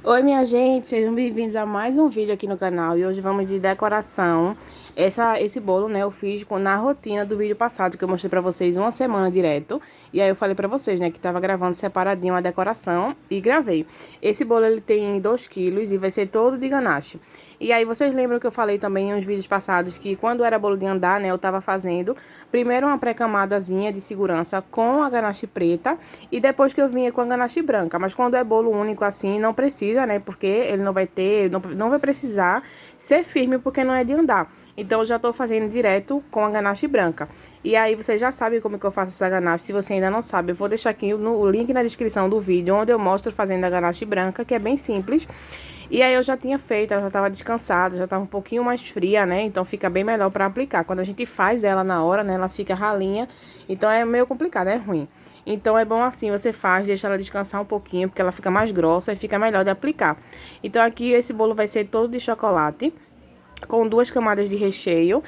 Oi, minha gente, sejam bem-vindos a mais um vídeo aqui no canal. E hoje vamos de decoração. Esse bolo, né, eu fiz na rotina do vídeo passado, que eu mostrei pra vocês uma semana direto. E aí eu falei pra vocês, né, que tava gravando separadinho a decoração e gravei. Esse bolo, ele tem 2 quilos e vai ser todo de ganache. E aí vocês lembram que eu falei também em uns vídeos passados que quando era bolo de andar, né, eu tava fazendo primeiro uma pré-camadazinha de segurança com a ganache preta e depois que eu vinha com a ganache branca. Mas quando é bolo único assim, não precisa, né, porque ele não vai ter, não vai precisar ser firme porque não é de andar. Então, eu já tô fazendo direto com a ganache branca. E aí, você já sabe como que eu faço essa ganache. Se você ainda não sabe, eu vou deixar aqui o link na descrição do vídeo, onde eu mostro fazendo a ganache branca, que é bem simples. E aí, eu já tinha feito, ela já tava descansada, já tava um pouquinho mais fria, né? Então, fica bem melhor pra aplicar. Quando a gente faz ela na hora, né, ela fica ralinha. Então, é meio complicado, é ruim. Então, é bom assim, você faz, deixa ela descansar um pouquinho, porque ela fica mais grossa e fica melhor de aplicar. Então, aqui, esse bolo vai ser todo de chocolate, com 2 camadas de recheio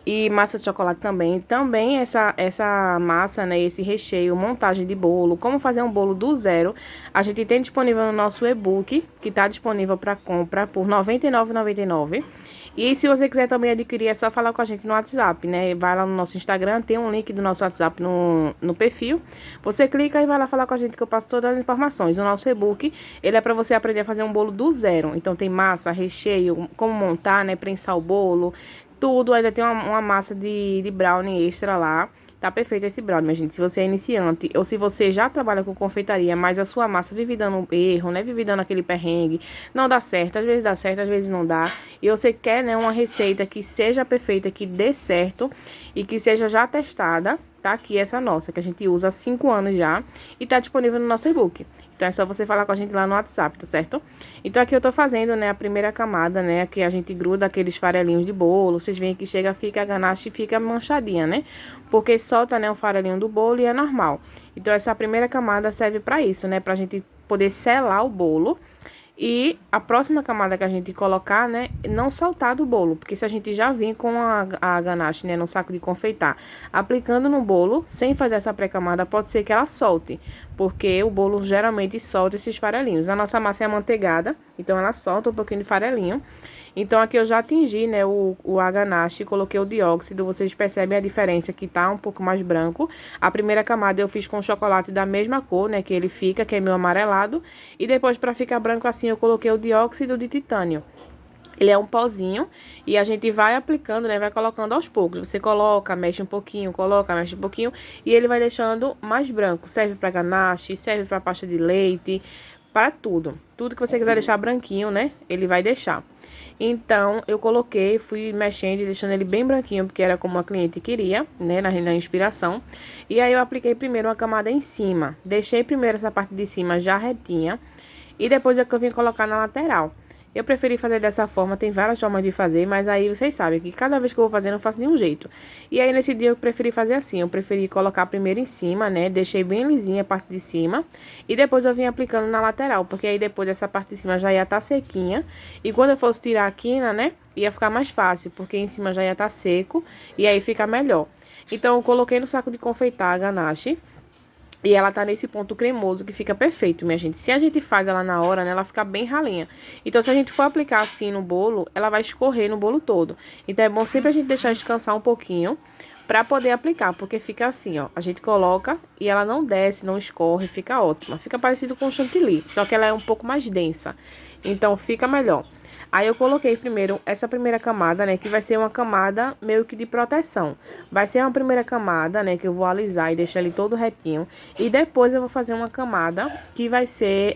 e massa de chocolate também. Também essa massa, né, esse recheio, montagem de bolo, como fazer um bolo do zero, a gente tem disponível no nosso e-book, que tá disponível para compra por R$ 99,99. E se você quiser também adquirir, é só falar com a gente no WhatsApp, né? Vai lá no nosso Instagram, tem um link do nosso WhatsApp no perfil. Você clica e vai lá falar com a gente que eu passo todas as informações. O nosso e-book, ele é para você aprender a fazer um bolo do zero. Então tem massa, recheio, como montar, né? Prensar o bolo, tudo. Ainda tem uma massa de brownie extra lá. Tá perfeito esse brownie, minha gente. Se você é iniciante ou se você já trabalha com confeitaria, mas a sua massa vive dando erro, né? Vive dando aquele perrengue, não dá certo. Às vezes dá certo, às vezes não dá. E você quer, né, uma receita que seja perfeita, que dê certo e que seja já testada. Tá aqui essa nossa, que a gente usa há 5 anos já e tá disponível no nosso e-book. Então, é só você falar com a gente lá no WhatsApp, tá certo? Então, aqui eu tô fazendo, né, a primeira camada, né, que a gente gruda aqueles farelinhos de bolo. Vocês veem que chega, fica a ganache e fica manchadinha, né? Porque solta, né, o farelinho do bolo e é normal. Então, essa primeira camada serve pra isso, né, pra gente poder selar o bolo. E a próxima camada que a gente colocar, né, não soltar do bolo, porque se a gente já vir com a ganache, né, no saco de confeitar, aplicando no bolo, sem fazer essa pré-camada, pode ser que ela solte, porque o bolo geralmente solta esses farelinhos. A nossa massa é amanteigada, então ela solta um pouquinho de farelinho. Então, aqui eu já atingi, né, a ganache, coloquei o dióxido, vocês percebem a diferença que tá um pouco mais branco. A primeira camada eu fiz com chocolate da mesma cor, né, que ele fica, que é meio amarelado. E depois, para ficar branco assim, eu coloquei o dióxido de titânio. Ele é um pozinho e a gente vai aplicando, né, vai colocando aos poucos. Você coloca, mexe um pouquinho, coloca, mexe um pouquinho e ele vai deixando mais branco. Serve para ganache, serve para pasta de leite, para tudo. Tudo que você quiser deixar branquinho, né, ele vai deixar. Então, eu coloquei, fui mexendo e deixando ele bem branquinho, porque era como a cliente queria, né, na inspiração. E aí, eu apliquei primeiro uma camada em cima. Deixei primeiro essa parte de cima já retinha. E depois é que eu vim colocar na lateral. Eu preferi fazer dessa forma, tem várias formas de fazer, mas aí vocês sabem que cada vez que eu vou fazendo, eu faço de um jeito. E aí, nesse dia, eu preferi fazer assim, eu preferi colocar primeiro em cima, né, deixei bem lisinha a parte de cima, e depois eu vim aplicando na lateral, porque aí depois dessa parte de cima já ia estar sequinha, e quando eu fosse tirar a quina, né, ia ficar mais fácil, porque em cima já ia estar seco, e aí fica melhor. Então, eu coloquei no saco de confeitar a ganache. E ela tá nesse ponto cremoso que fica perfeito, minha gente. Se a gente faz ela na hora, né, ela fica bem ralinha. Então, se a gente for aplicar assim no bolo, ela vai escorrer no bolo todo. Então, é bom sempre a gente deixar descansar um pouquinho pra poder aplicar, porque fica assim, ó. A gente coloca e ela não desce, não escorre, fica ótima. Fica parecido com chantilly, só que ela é um pouco mais densa. Então, fica melhor. Aí eu coloquei primeiro essa primeira camada, né, que vai ser uma camada meio que de proteção. Vai ser uma primeira camada, né, que eu vou alisar e deixar ele todo retinho. E depois eu vou fazer uma camada que vai ser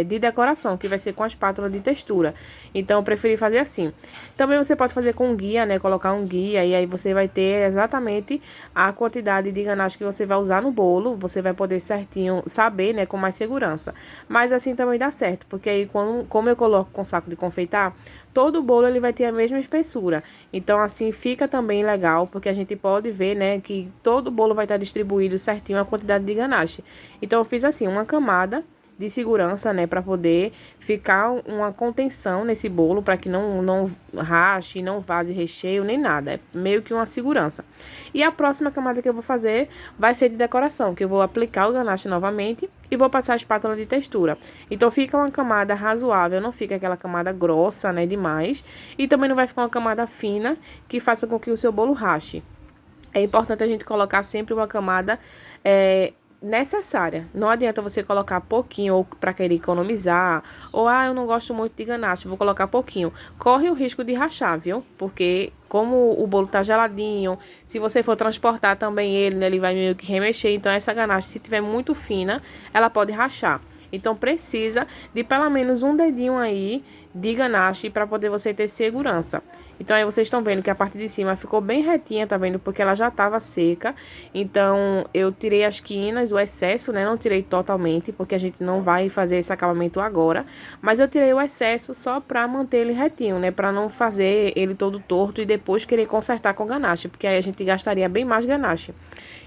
de decoração, que vai ser com a espátula de textura. Então eu preferi fazer assim. Também você pode fazer com guia, né, colocar um guia e aí você vai ter exatamente a quantidade de ganache que você vai usar no bolo. Você vai poder certinho saber, né, com mais segurança. Mas assim também dá certo, porque aí como eu coloco com saco de confeitar, todo o bolo ele vai ter a mesma espessura. Então, assim, fica também legal, porque a gente pode ver, né, que todo o bolo vai estar distribuído certinho a quantidade de ganache. Então, eu fiz assim, uma camada de segurança, né, para poder ficar uma contenção nesse bolo, para que não rache, não vaze recheio, nem nada. É meio que uma segurança. E a próxima camada que eu vou fazer vai ser de decoração, que eu vou aplicar o ganache novamente e vou passar a espátula de textura. Então fica uma camada razoável, não fica aquela camada grossa, né, demais. E também não vai ficar uma camada fina que faça com que o seu bolo rache. É importante a gente colocar sempre uma camada necessária. Não adianta você colocar pouquinho ou para querer economizar, ou eu não gosto muito de ganache, vou colocar pouquinho. Corre o risco de rachar, viu? Porque como o bolo tá geladinho, se você for transportar também ele, né, ele vai meio que remexer, então essa ganache, se tiver muito fina, ela pode rachar. Então precisa de pelo menos um dedinho aí de ganache para poder você ter segurança. Então aí vocês estão vendo que a parte de cima ficou bem retinha, tá vendo? Porque ela já estava seca. Então eu tirei as quinas, o excesso, né? Não tirei totalmente, porque a gente não vai fazer esse acabamento agora. Mas eu tirei o excesso só para manter ele retinho, né? Para não fazer ele todo torto e depois querer consertar com ganache, porque aí a gente gastaria bem mais ganache.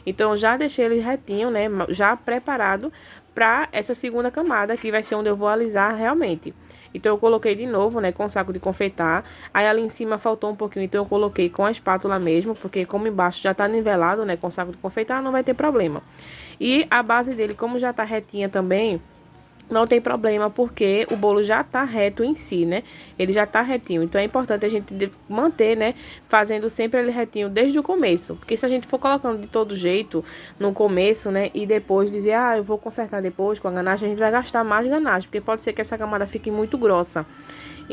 Então eu já deixei ele retinho, né? Já preparado para essa segunda camada, que vai ser onde eu vou alisar realmente. Então eu coloquei de novo, né, com saco de confeitar. Aí ali em cima faltou um pouquinho, então eu coloquei com a espátula mesmo, porque como embaixo já tá nivelado, né, com saco de confeitar, não vai ter problema. E a base dele, como já tá retinha também, não tem problema, porque o bolo já tá reto em si, né? Ele já tá retinho. Então é importante a gente manter, né? Fazendo sempre ele retinho desde o começo. Porque se a gente for colocando de todo jeito no começo, né? E depois dizer, eu vou consertar depois com a ganache, a gente vai gastar mais ganache. Porque pode ser que essa camada fique muito grossa.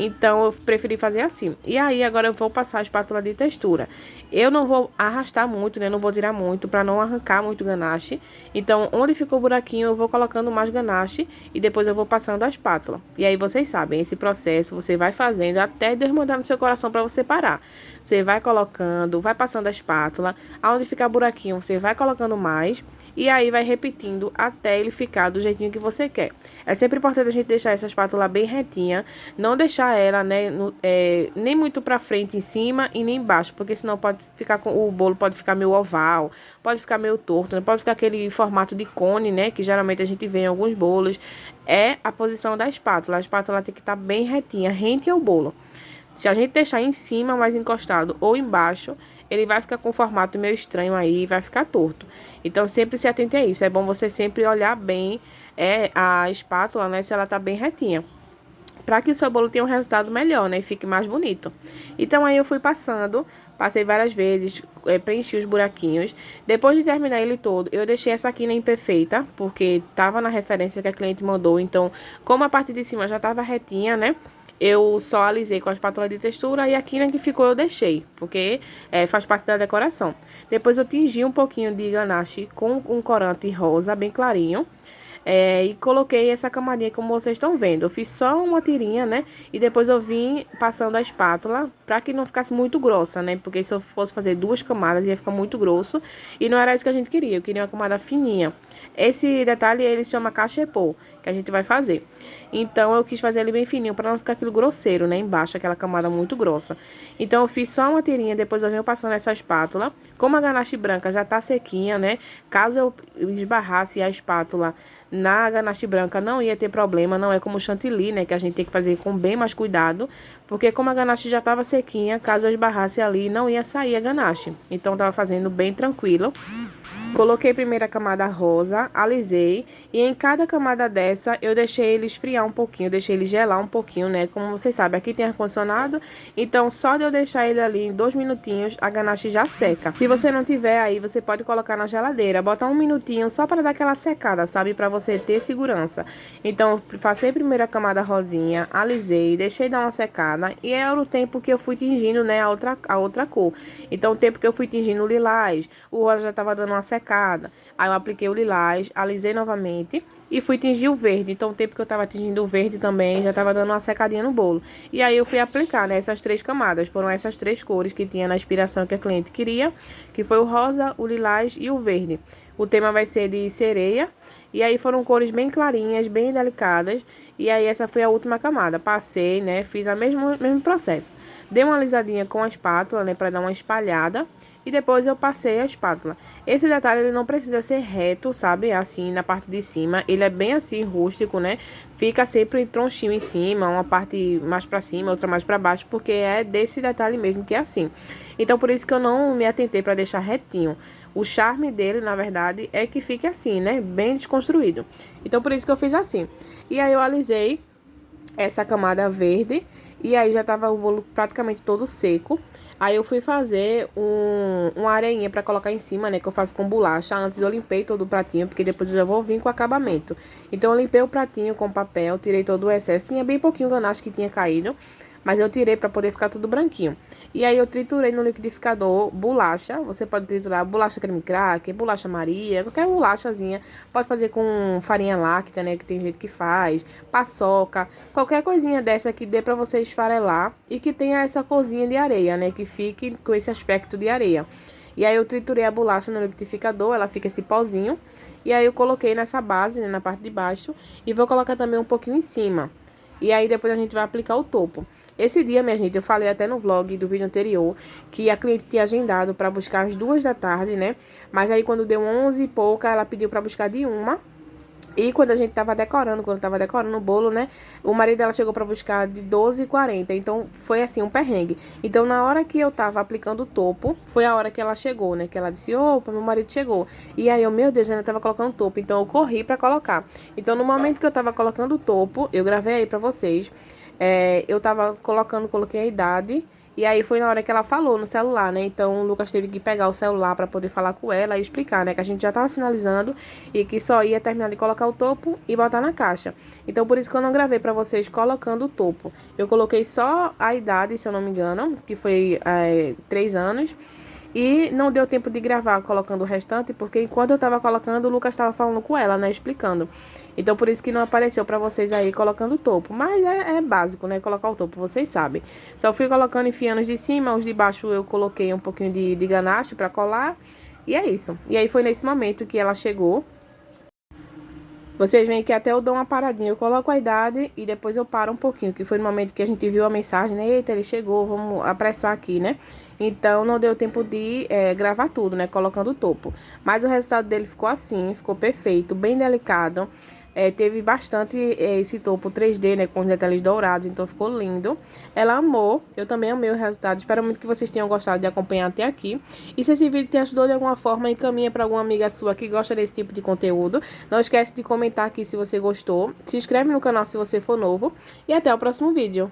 Então, eu preferi fazer assim. E aí, agora eu vou passar a espátula de textura. Eu não vou arrastar muito, né? Não vou tirar muito, pra não arrancar muito ganache. Então, onde ficou o buraquinho, eu vou colocando mais ganache e depois eu vou passando a espátula. E aí, vocês sabem, esse processo você vai fazendo até Deus mandar no seu coração pra você parar. Você vai colocando, vai passando a espátula. Aonde ficar buraquinho, você vai colocando mais. E aí vai repetindo até ele ficar do jeitinho que você quer. É sempre importante a gente deixar essa espátula bem retinha. Não deixar ela, né, nem muito pra frente em cima e nem embaixo. Porque senão pode ficar o bolo pode ficar meio oval, pode ficar meio torto, né? Pode ficar aquele formato de cone, né? Que geralmente a gente vê em alguns bolos. É a posição da espátula. A espátula tem que estar bem retinha, rente ao bolo. Se a gente deixar em cima, mais encostado, ou embaixo, ele vai ficar com um formato meio estranho aí, vai ficar torto. Então, sempre se atente a isso. É bom você sempre olhar bem a espátula, né, se ela tá bem retinha, para que o seu bolo tenha um resultado melhor, né, e fique mais bonito. Então, aí eu fui passei várias vezes, preenchi os buraquinhos. Depois de terminar ele todo, eu deixei essa quina imperfeita, porque tava na referência que a cliente mandou. Então, como a parte de cima já tava retinha, né, eu só alisei com a espátula de textura e a quina que ficou eu deixei, porque faz parte da decoração. Depois eu tingi um pouquinho de ganache com um corante rosa bem clarinho. E coloquei essa camadinha como vocês estão vendo. Eu fiz só uma tirinha, né? E depois eu vim passando a espátula pra que não ficasse muito grossa, né? Porque se eu fosse fazer duas camadas ia ficar muito grosso. E não era isso que a gente queria. Eu queria uma camada fininha. Esse detalhe ele se chama cachepô, que a gente vai fazer. Então eu quis fazer ele bem fininho pra não ficar aquilo grosseiro, né? Embaixo, aquela camada muito grossa. Então eu fiz só uma tirinha, depois eu venho passando essa espátula. Como a ganache branca já tá sequinha, né? Caso eu esbarrasse a espátula na ganache branca, não ia ter problema. Não é como o chantilly, né? Que a gente tem que fazer com bem mais cuidado. Porque como a ganache já tava sequinha, caso eu esbarrasse ali, não ia sair a ganache. Então eu tava fazendo bem tranquilo. Coloquei primeiro a camada rosa, alisei, e em cada camada dessa eu deixei ele esfriar um pouquinho, deixei ele gelar um pouquinho, né? Como vocês sabem, aqui tem ar-condicionado, então só de eu deixar ele ali em 2 minutinhos, a ganache já seca. Se você não tiver aí, você pode colocar na geladeira, botar 1 minutinho só para dar aquela secada, sabe? Para você ter segurança. Então, passei primeiro a camada rosinha, alisei, deixei dar uma secada, e era o tempo que eu fui tingindo, né, a outra cor. Então, o tempo que eu fui tingindo o lilás, o rosa já tava dando uma secada. Aí eu apliquei o lilás, alisei novamente e fui tingir o verde. Então o tempo que eu tava tingindo o verde também já tava dando uma secadinha no bolo. E aí eu fui aplicar, né, essas 3 camadas. Foram essas 3 cores que tinha na inspiração que a cliente queria, que foi o rosa, o lilás e o verde. O tema vai ser de sereia. E aí foram cores bem clarinhas, bem delicadas. E aí essa foi a última camada. Passei, né? Fiz o mesmo processo. Dei uma alisadinha com a espátula, né? Pra dar uma espalhada. E depois eu passei a espátula. Esse detalhe, ele não precisa ser reto, sabe? Assim, na parte de cima. Ele é bem assim, rústico, né? Fica sempre tronchinho em cima, uma parte mais pra cima, outra mais pra baixo. Porque é desse detalhe mesmo que é assim. Então, por isso que eu não me atentei pra deixar retinho. O charme dele, na verdade, é que fique assim, né? Bem desconstruído. Então, por isso que eu fiz assim. E aí eu alisei essa camada verde. E aí já tava o bolo praticamente todo seco. Aí eu fui fazer uma areinha pra colocar em cima, né? Que eu faço com bolacha. Antes eu limpei todo o pratinho, porque depois eu já vou vir com acabamento. Então eu limpei o pratinho com papel, tirei todo o excesso. Tinha bem pouquinho ganache que tinha caído, mas eu tirei pra poder ficar tudo branquinho. E aí eu triturei no liquidificador bolacha. Você pode triturar bolacha creme cracker, bolacha Maria, qualquer bolachazinha. Pode fazer com farinha láctea, né? Que tem gente que faz. Paçoca, qualquer coisinha dessa que dê pra você esfarelar e que tenha essa corzinha de areia, né? Que fique com esse aspecto de areia. E aí eu triturei a bolacha no liquidificador, ela fica esse pozinho. E aí eu coloquei nessa base, né? Na parte de baixo. E vou colocar também um pouquinho em cima. E aí depois a gente vai aplicar o topo. Esse dia, minha gente, eu falei até no vlog do vídeo anterior que a cliente tinha agendado para buscar às 2 da tarde, né? Mas aí quando deu 11 e pouca, ela pediu para buscar de 1. E quando eu tava decorando o bolo, né? O marido dela chegou pra buscar de 12h40. Então, foi assim, um perrengue. Então, na hora que eu tava aplicando o topo, foi a hora que ela chegou, né? Que ela disse, opa, meu marido chegou. E aí, meu Deus, eu tava colocando o topo. Então, eu corri pra colocar. Então, no momento que eu tava colocando o topo, eu gravei aí pra vocês. Eu tava coloquei a idade. E aí foi na hora que ela falou no celular, né? Então o Lucas teve que pegar o celular pra poder falar com ela e explicar, né? Que a gente já tava finalizando e que só ia terminar de colocar o topo e botar na caixa. Então por isso que eu não gravei pra vocês colocando o topo. Eu coloquei só a idade, se eu não me engano, que foi 3 anos. E não deu tempo de gravar colocando o restante, porque enquanto eu tava colocando, o Lucas tava falando com ela, né, explicando. Então, por isso que não apareceu pra vocês aí colocando o topo. Mas é básico, né, colocar o topo, vocês sabem. Só fui colocando, enfiando os de cima, os de baixo eu coloquei um pouquinho de ganache pra colar. E é isso. E aí foi nesse momento que ela chegou. Vocês veem que até eu dou uma paradinha, eu coloco a idade e depois eu paro um pouquinho, que foi no momento que a gente viu a mensagem, né? Eita, ele chegou, vamos apressar aqui, né? Então, não deu tempo de gravar tudo, né? Colocando o topo. Mas o resultado dele ficou assim, ficou perfeito, bem delicado. Teve bastante esse topo 3D, né? Com os detalhes dourados, então ficou lindo. Ela amou, eu também amei o resultado. Espero muito que vocês tenham gostado de acompanhar até aqui. E se esse vídeo te ajudou de alguma forma, encaminha para alguma amiga sua que gosta desse tipo de conteúdo. Não esquece de comentar aqui se você gostou. Se inscreve no canal se você for novo. E até o próximo vídeo.